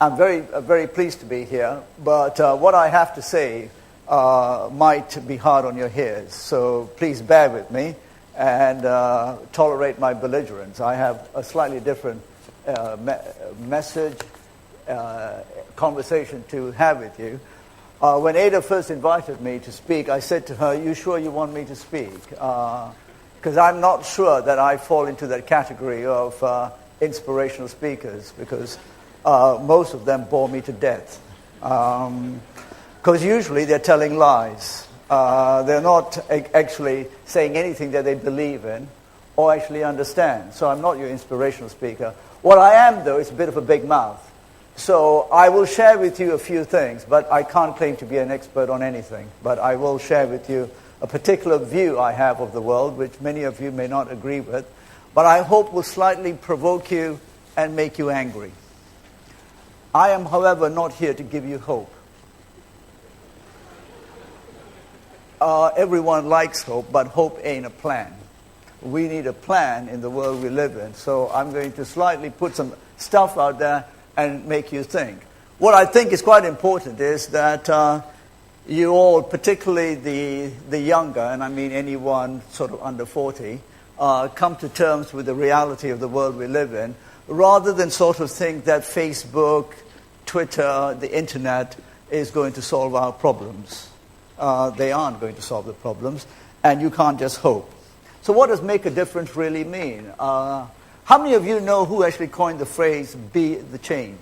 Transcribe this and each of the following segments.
I'm very pleased to be here, but what I have to say might be hard on your ears, so please bear with me and tolerate my belligerence. I have a slightly different message, conversation to have with you. When Ada first invited me to speak, I said to her, "You sure you want me to speak?" Because I'm not sure that I fall into that category of inspirational speakers, because most of them bore me to death. Because usually they're telling lies. They're not actually saying anything that they believe in or actually understand. So I'm not your inspirational speaker. What I am, though, is a bit of a big mouth. So I will share with you a few things, but I can't claim to be an expert on anything. But I will share with you a particular view I have of the world, which many of you may not agree with, but I hope will slightly provoke you and make you angry. I am, however, not here to give you hope. Everyone likes hope, but hope ain't a plan. We need a plan in the world we live in. So I'm going to slightly put some stuff out there and make you think. What I think is quite important is that you all, particularly the younger, and I mean anyone sort of under 40, come to terms with the reality of the world we live in, rather than sort of think that Facebook, Twitter, the internet is going to solve our problems. They aren't going to solve the problems, and you can't just hope. So what does make a difference really mean? How many of you know who actually coined the phrase, "be the change"?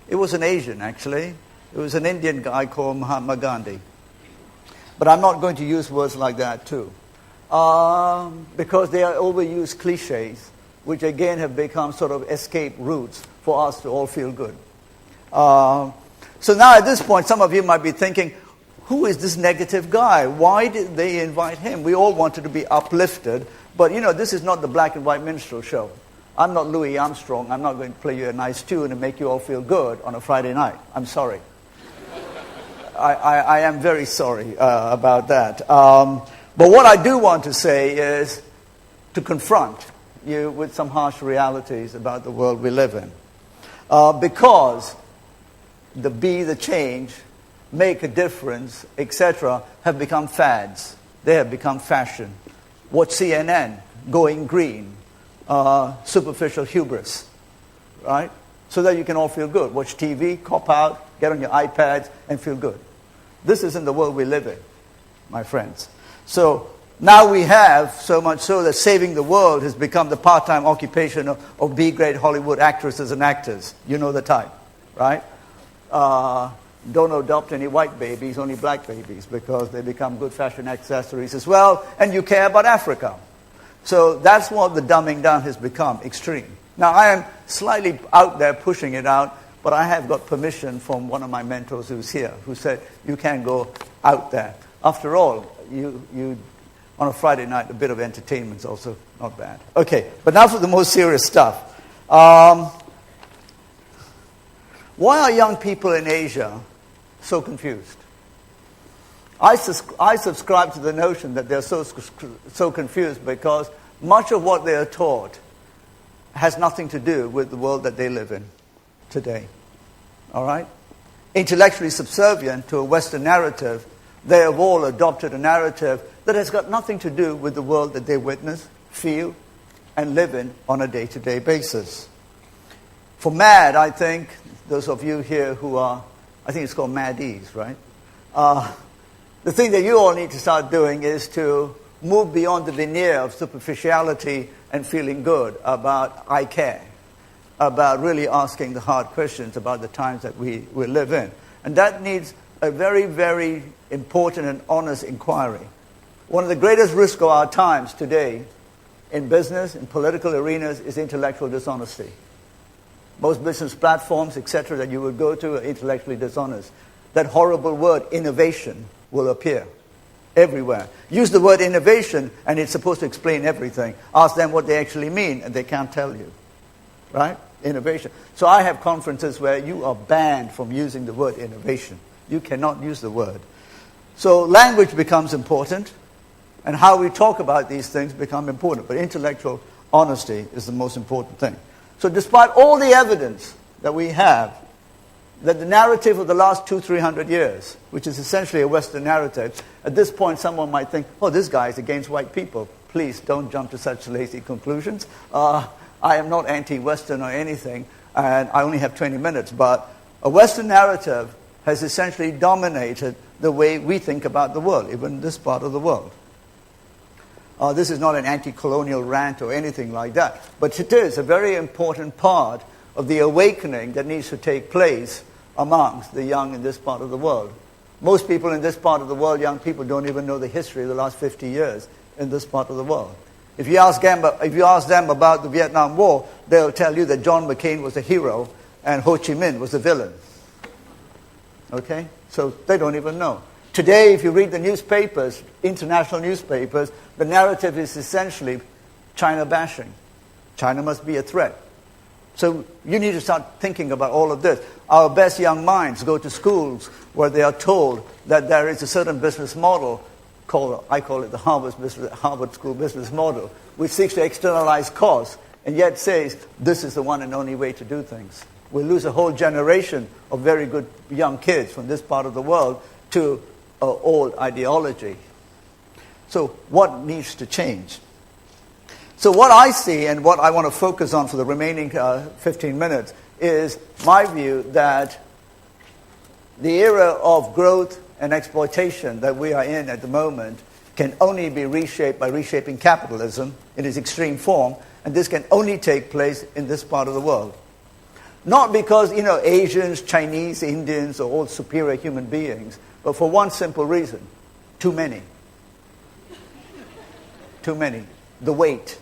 It was an Asian, actually. It was an Indian guy called Mahatma Gandhi. But I'm not going to use words like that, too. Because they are overused cliches, which again have become sort of escape routes for us to all feel good. So now at this point, some of you might be thinking, who is this negative guy? Why did they invite him? We all wanted to be uplifted. But, this is not the black and white minstrel show. I'm not Louis Armstrong. I'm not going to play you a nice tune and make you all feel good on a Friday night. I'm sorry. I am very sorry about that. But what I do want to say is to confront you with some harsh realities about the world we live in. Because the be the change, make a difference, etc., have become fads. They have become fashion. Watch CNN, going green, superficial hubris, right? So that you can all feel good. Watch TV, cop out, get on your iPads, and feel good. This isn't the world we live in, my friends. So now we have, so much so that saving the world has become the part-time occupation of B-grade Hollywood actresses and actors. You know the type, right? Don't adopt any white babies, only black babies, because they become good fashion accessories as well, and you care about Africa. So that's what the dumbing down has become, extreme. Now, I am slightly out there pushing it out, but I have got permission from one of my mentors who's here, who said, you can go out there. After all, you on a Friday night, a bit of entertainment's also not bad. Okay, but now for the most serious stuff. Why are young people in Asia so confused? I subscribe to the notion that they're so confused because much of what they are taught has nothing to do with the world that they live in today. All right? Intellectually subservient to a Western narrative, they have all adopted a narrative that has got nothing to do with the world that they witness, feel, and live in on a day-to-day basis. For MaD, I think, those of you here who are, I think it's called MaDs, right? The thing that you all need to start doing is to move beyond the veneer of superficiality and feeling good about I care, about really asking the hard questions about the times that we live in. And that needs a very, very important and honest inquiry. One of the greatest risks of our times today in business, in political arenas, is intellectual dishonesty. Most business platforms, etc., that you would go to are intellectually dishonest. That horrible word, innovation, will appear everywhere. Use the word innovation, and it's supposed to explain everything. Ask them what they actually mean, and they can't tell you. Right? Innovation. So I have conferences where you are banned from using the word innovation. You cannot use the word. So language becomes important, and how we talk about these things become important. But intellectual honesty is the most important thing. So despite all the evidence that we have, that the narrative of the last 200-300 years, which is essentially a Western narrative, at this point someone might think, oh, this guy is against white people. Please don't jump to such lazy conclusions. I am not anti-Western or anything, and I only have 20 minutes, but a Western narrative has essentially dominated the way we think about the world, even this part of the world. This is not an anti-colonial rant or anything like that, but it is a very important part of the awakening that needs to take place amongst the young in this part of the world. Most people in this part of the world, young people, don't even know the history of the last 50 years in this part of the world. If you ask them about the Vietnam War, they'll tell you that John McCain was a hero and Ho Chi Minh was a villain. Okay? So they don't even know. Today, if you read the newspapers, international newspapers, the narrative is essentially China bashing. China must be a threat. So you need to start thinking about all of this. Our best young minds go to schools where they are told that there is a certain business model called, I call it the Harvard School business model, which seeks to externalize costs and yet says this is the one and only way to do things. We'll lose a whole generation of very good young kids from this part of the world to old ideology. So what needs to change? So what I see and what I want to focus on for the remaining 15 minutes is my view that the era of growth and exploitation that we are in at the moment can only be reshaped by reshaping capitalism in its extreme form, and this can only take place in this part of the world. Not because, Asians, Chinese, Indians are all superior human beings, but for one simple reason: too many. Too many. The weight.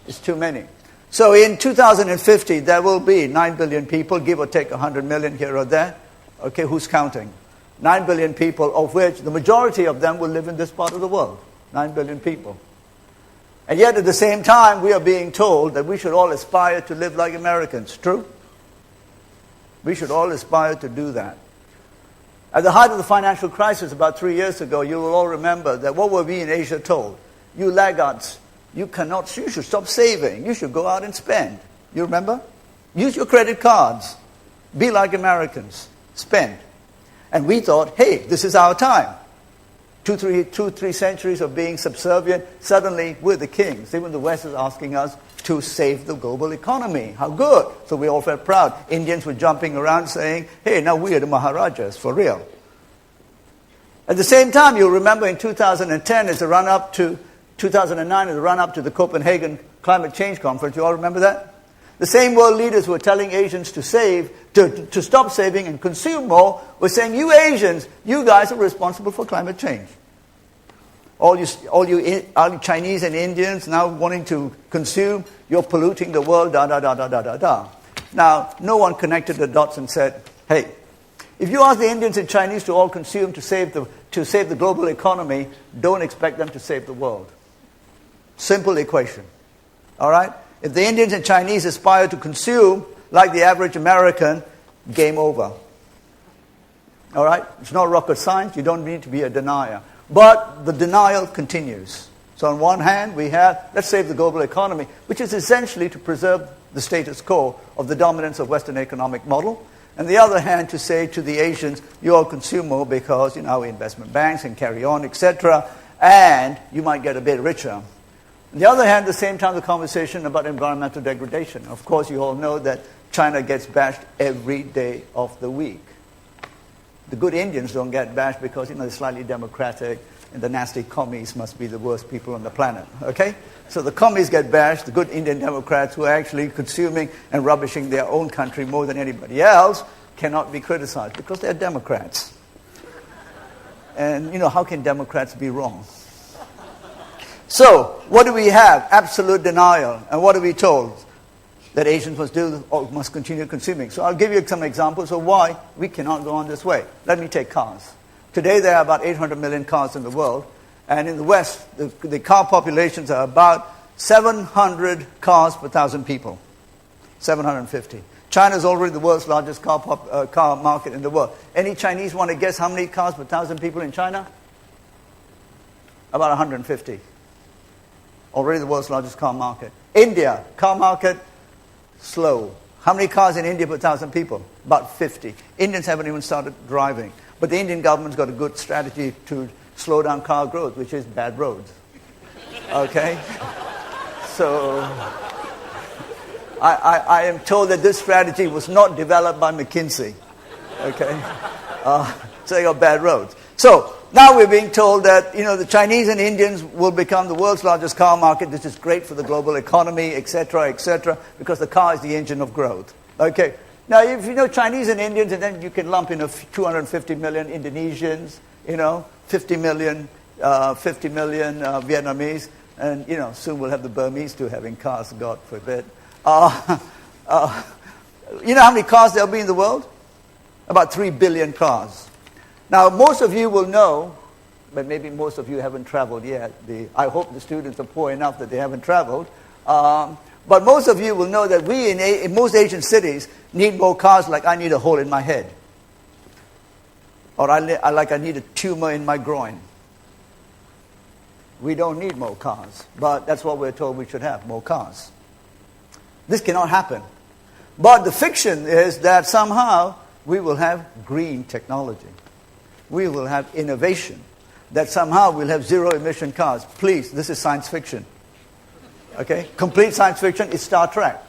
It's too many. So in 2050, there will be 9 billion people, give or take 100 million here or there. Okay, who's counting? 9 billion people, of which the majority of them will live in this part of the world. 9 billion people. And yet at the same time, we are being told that we should all aspire to live like Americans. True? We should all aspire to do that. At the height of the financial crisis about 3 years ago, you will all remember that what were we in Asia told? You laggards. You should stop saving. You should go out and spend. You remember? Use your credit cards. Be like Americans. Spend. And we thought, hey, this is our time. 2-3 centuries of being subservient. Suddenly, we're the kings. Even the West is asking us to save the global economy. How good. So we all felt proud. Indians were jumping around saying, hey, now we are the Maharajas, for real. At the same time, you'll remember in 2010, as a run-up to 2009 is the run-up to the Copenhagen Climate Change Conference. You all remember that? The same world leaders who were telling Asians to save, to stop saving and consume more, were saying, you Asians, you guys are responsible for climate change. All you Chinese and Indians now wanting to consume, you're polluting the world, da-da-da-da-da-da-da. Now, no one connected the dots and said, hey, if you ask the Indians and Chinese to all consume to save the global economy, don't expect them to save the world. Simple equation. All right? If the Indians and Chinese aspire to consume like the average American, game over. All right? It's not rocket science. You don't need to be a denier. But the denial continues. So on one hand, we have, let's save the global economy, which is essentially to preserve the status quo of the dominance of Western economic model. And the other hand, to say to the Asians, you all consume more because, investment banks and carry on, etc. And you might get a bit richer. On the other hand, at the same time, the conversation about environmental degradation. Of course, you all know that China gets bashed every day of the week. The good Indians don't get bashed because, they're slightly democratic, and the nasty commies must be the worst people on the planet. Okay? So the commies get bashed, the good Indian Democrats who are actually consuming and rubbishing their own country more than anybody else cannot be criticized because they're Democrats. And, how can Democrats be wrong? So, what do we have? Absolute denial. And what are we told? That Asians must continue consuming. So I'll give you some examples of why we cannot go on this way. Let me take cars. Today there are about 800 million cars in the world. And in the West, the car populations are about 700 cars per 1,000 people. 750. China is already the world's largest car market in the world. Any Chinese want to guess how many cars per 1,000 people in China? About 150. Already the world's largest car market. India, car market, slow. How many cars in India per 1,000 people? About 50. Indians haven't even started driving. But the Indian government's got a good strategy to slow down car growth, which is bad roads. Okay? So I am told that this strategy was not developed by McKinsey. Okay? So they got bad roads. So now we're being told that, the Chinese and Indians will become the world's largest car market. This is great for the global economy, etc., because the car is the engine of growth. Okay. Now, if you know Chinese and Indians, and then you can lump in 250 million Indonesians, 50 million Vietnamese, and, soon we'll have the Burmese too having cars, God forbid. You know how many cars there'll be in the world? About 3 billion cars. Now, most of you will know, but maybe most of you haven't traveled yet. I hope the students are poor enough that they haven't traveled. But most of you will know that we in most Asian cities need more cars like I need a hole in my head. Or I need a tumor in my groin. We don't need more cars. But that's what we're told we should have, more cars. This cannot happen. But the fiction is that somehow we will have green technology. We will have innovation. That somehow we'll have zero-emission cars. Please, this is science fiction. Okay? Complete science fiction is Star Trek.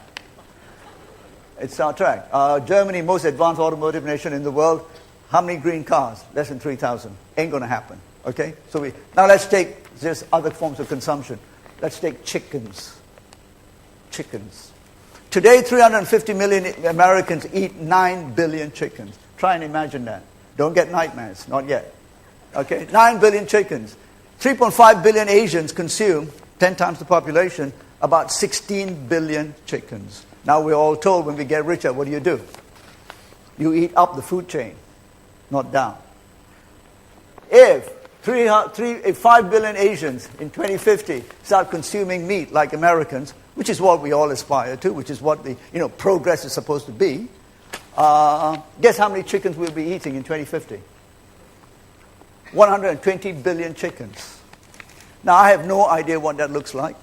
It's Star Trek. Germany, most advanced automotive nation in the world. How many green cars? Less than 3,000. Ain't going to happen. Okay? Now let's take just other forms of consumption. Let's take chickens. Chickens. Today, 350 million Americans eat 9 billion chickens. Try and imagine that. Don't get nightmares. Not yet. Okay? 9 billion chickens. 3.5 billion Asians consume, 10 times the population, about 16 billion chickens. Now we're all told when we get richer, what do? You eat up the food chain, not down. If 5 billion Asians in 2050 start consuming meat like Americans, which is what we all aspire to, which is what the progress is supposed to be, guess how many chickens we'll be eating in 2050? 120 billion chickens. Now, I have no idea what that looks like.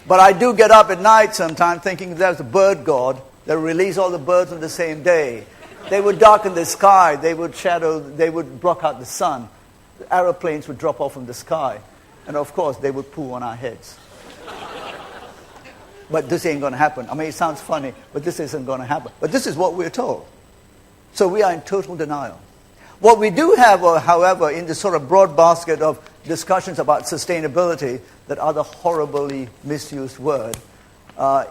But I do get up at night sometimes thinking there's a bird god that will release all the birds on the same day. They would darken the sky. They would block out the sun. The aeroplanes would drop off from the sky. And, of course, they would poo on our heads. But this ain't going to happen. I mean, it sounds funny, but this isn't going to happen. But this is what we're told. So we are in total denial. What we do have, however, in this sort of broad basket of discussions about sustainability, that other horribly misused word,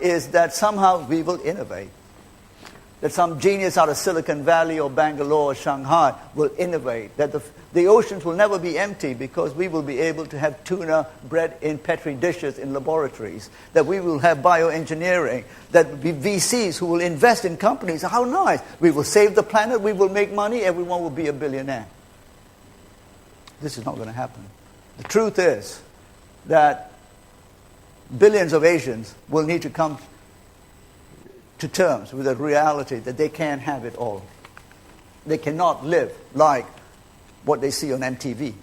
is that somehow we will innovate. That some genius out of Silicon Valley or Bangalore or Shanghai will innovate. That the oceans will never be empty because we will be able to have tuna bred in Petri dishes in laboratories. That we will have bioengineering. That VCs who will invest in companies. How nice. We will save the planet. We will make money. Everyone will be a billionaire. This is not going to happen. The truth is that billions of Asians will need to come to terms with the reality that they can't have it all. They cannot live like what they see on MTV.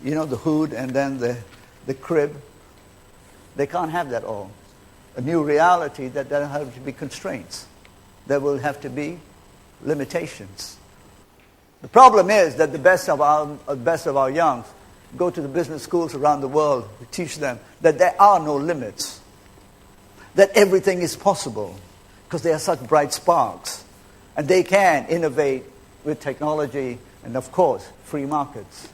You know, the hood and then the crib. They can't have that all. A new reality that there have to be constraints. There will have to be limitations. The problem is that the best of our young go to the business schools around the world to teach them that there are no limits. That everything is possible because they are such bright sparks. And they can innovate with technology and, of course, free markets.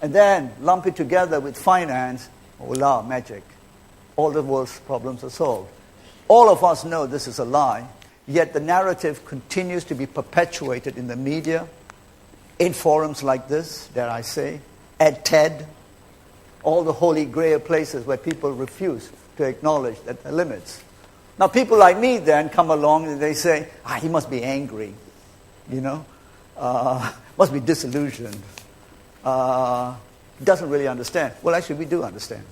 And then lump it together with finance, voila, magic. All the world's problems are solved. All of us know this is a lie, yet the narrative continues to be perpetuated in the media, in forums like this, dare I say, at TED, all the holy grail places where people refuse to acknowledge that there are limits. Now, people like me then come along and they say, he must be angry, must be disillusioned, doesn't really understand. Well, actually, we do understand.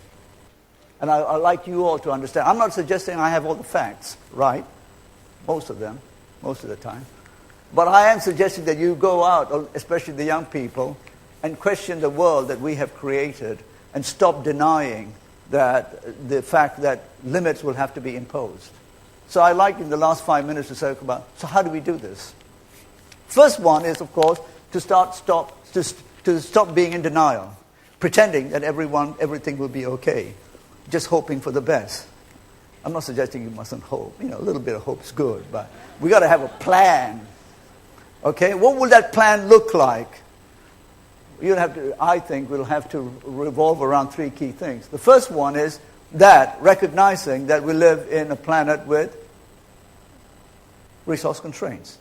And I'd like you all to understand. I'm not suggesting I have all the facts, right? Most of them, most of the time. But I am suggesting that you go out, especially the young people, and question the world that we have created and stop denying that the fact that limits will have to be imposed. So I like in the last 5 minutes to talk about, so how do we do this? First one is, of course, to stop being in denial, pretending that everything will be okay, just hoping for the best. I'm not suggesting you mustn't hope. A little bit of hope is good, but we got to have a plan. Okay, what will that plan look like? I think we'll have to revolve around 3 key things. The first one is that recognizing that we live in a planet with resource constraints.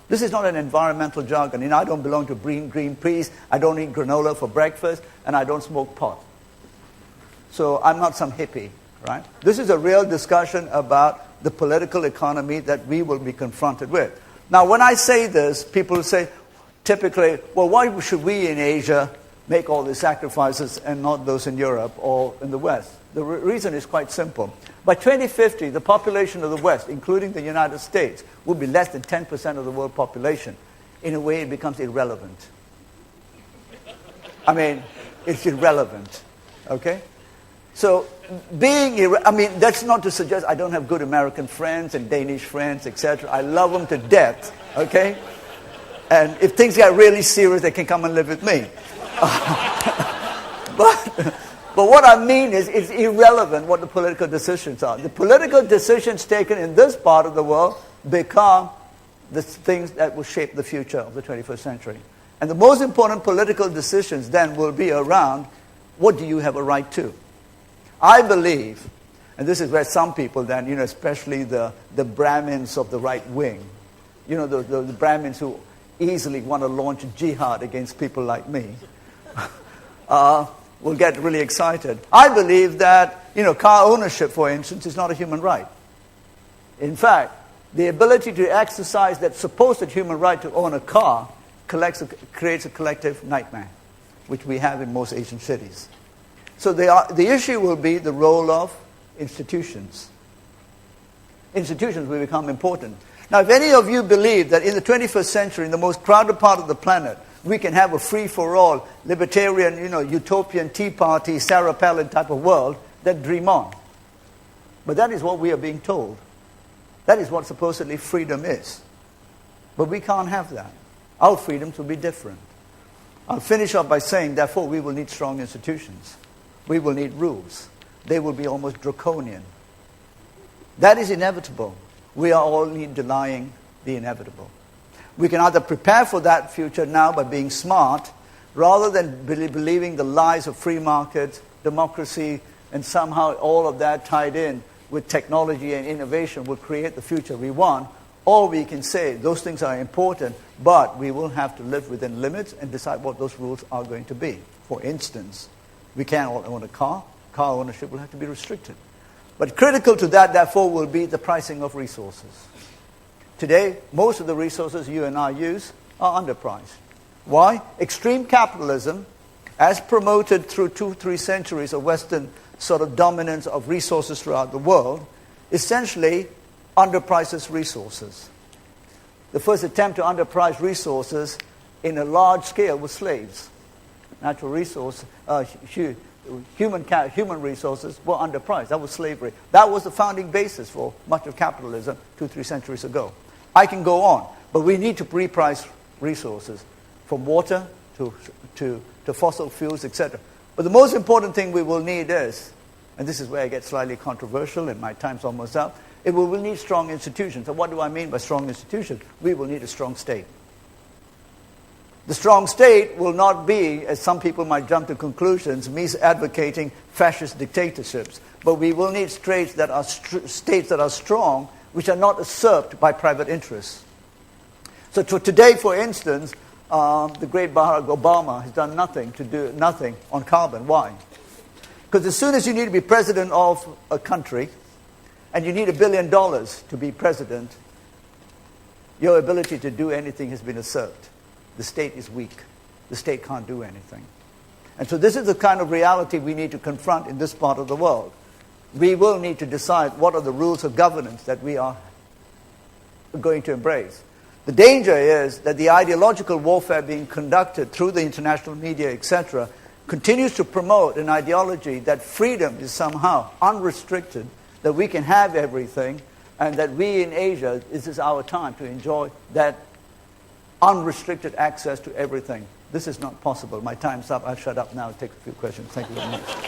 This is not an environmental jargon. I don't belong to Greenpeace, I don't eat granola for breakfast, and I don't smoke pot. So I'm not some hippie, right? This is a real discussion about the political economy that we will be confronted with. Now, when I say this, people say, typically, well, why should we in Asia make all these sacrifices and not those in Europe or in the West? The reason is quite simple. By 2050, the population of the West, including the United States, will be less than 10% of the world population. In a way, it becomes irrelevant. It's irrelevant, okay? So that's not to suggest I don't have good American friends and Danish friends, etc. I love them to death, okay? And if things get really serious, they can come and live with me. But what I mean is it's irrelevant what the political decisions are. The political decisions taken in this part of the world become the things that will shape the future of the 21st century. And the most important political decisions then will be around what do you have a right to? I believe, and this is where some people then, especially the Brahmins of the right wing, the Brahmins who easily want to launch a jihad against people like me, will get really excited. I believe that, car ownership, for instance, is not a human right. In fact, the ability to exercise that supposed human right to own a car creates a collective nightmare, which we have in most Asian cities. So the issue will be the role of institutions. Institutions will become important. Now, if any of you believe that in the 21st century, in the most crowded part of the planet, we can have a free-for-all, libertarian, utopian, Tea Party, Sarah Palin type of world, then dream on. But that is what we are being told. That is what supposedly freedom is. But we can't have that. Our freedoms will be different. I'll finish up by saying, therefore, we will need strong institutions. We will need rules. They will be almost draconian. That is inevitable. We are only denying the inevitable. We can either prepare for that future now by being smart, rather than believing the lies of free markets, democracy, and somehow all of that tied in with technology and innovation will create the future we want. Or we can say those things are important, but we will have to live within limits and decide what those rules are going to be. For instance, we can't all own a car. Car ownership will have to be restricted. But critical to that, therefore, will be the pricing of resources. Today, most of the resources you and I use are underpriced. Why? Extreme capitalism, as promoted through 2-3 centuries of Western sort of dominance of resources throughout the world, essentially underprices resources. The first attempt to underprice resources in a large scale was slaves. Natural resource, human resources were underpriced. That was slavery. That was the founding basis for much of capitalism 2-3 centuries ago. I can go on, but we need to reprice resources, from water to fossil fuels, etc. But the most important thing we will need is, and this is where I get slightly controversial and my time's almost up, we will need strong institutions. And what do I mean by strong institutions? We will need a strong state. The strong state will not be, as some people might jump to conclusions, me advocating fascist dictatorships. But we will need states that are strong, which are not usurped by private interests. So today, for instance, the great Barack Obama has done nothing on carbon. Why? Because as soon as you need to be president of a country, and you need $1 billion to be president, your ability to do anything has been usurped. The state is weak. The state can't do anything. And so this is the kind of reality we need to confront in this part of the world. We will need to decide what are the rules of governance that we are going to embrace. The danger is that the ideological warfare being conducted through the international media, etc., continues to promote an ideology that freedom is somehow unrestricted, that we can have everything, and that we in Asia, this is our time to enjoy that unrestricted access to everything. This is not possible. My time's up. I'll shut up now and take a few questions. Thank you very much.